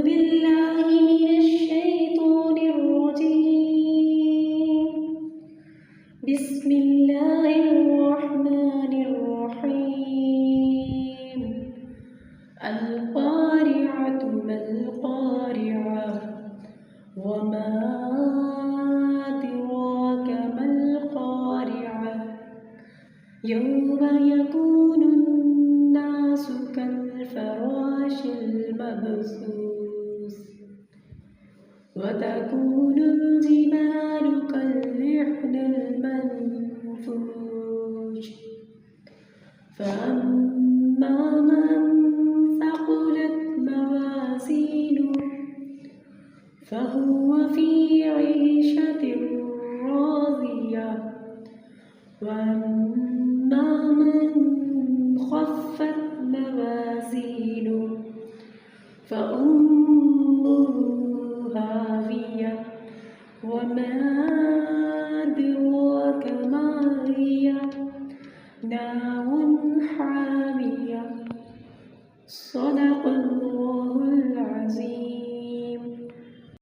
بالله من الشيطان الرجيم. بسم الله الرحمن الرحيم. القارعة ما القارعة وما أدراك ما القارعة يوم يكون الناس كالفراش المبثوث وتكون الجبال كالعهن المنفوش فأما من ثقلت موازينه فهو في عيشة راضية وأما من خفت موازينه فأمه هاوية وما أدراك ما هي نار حامية. صدق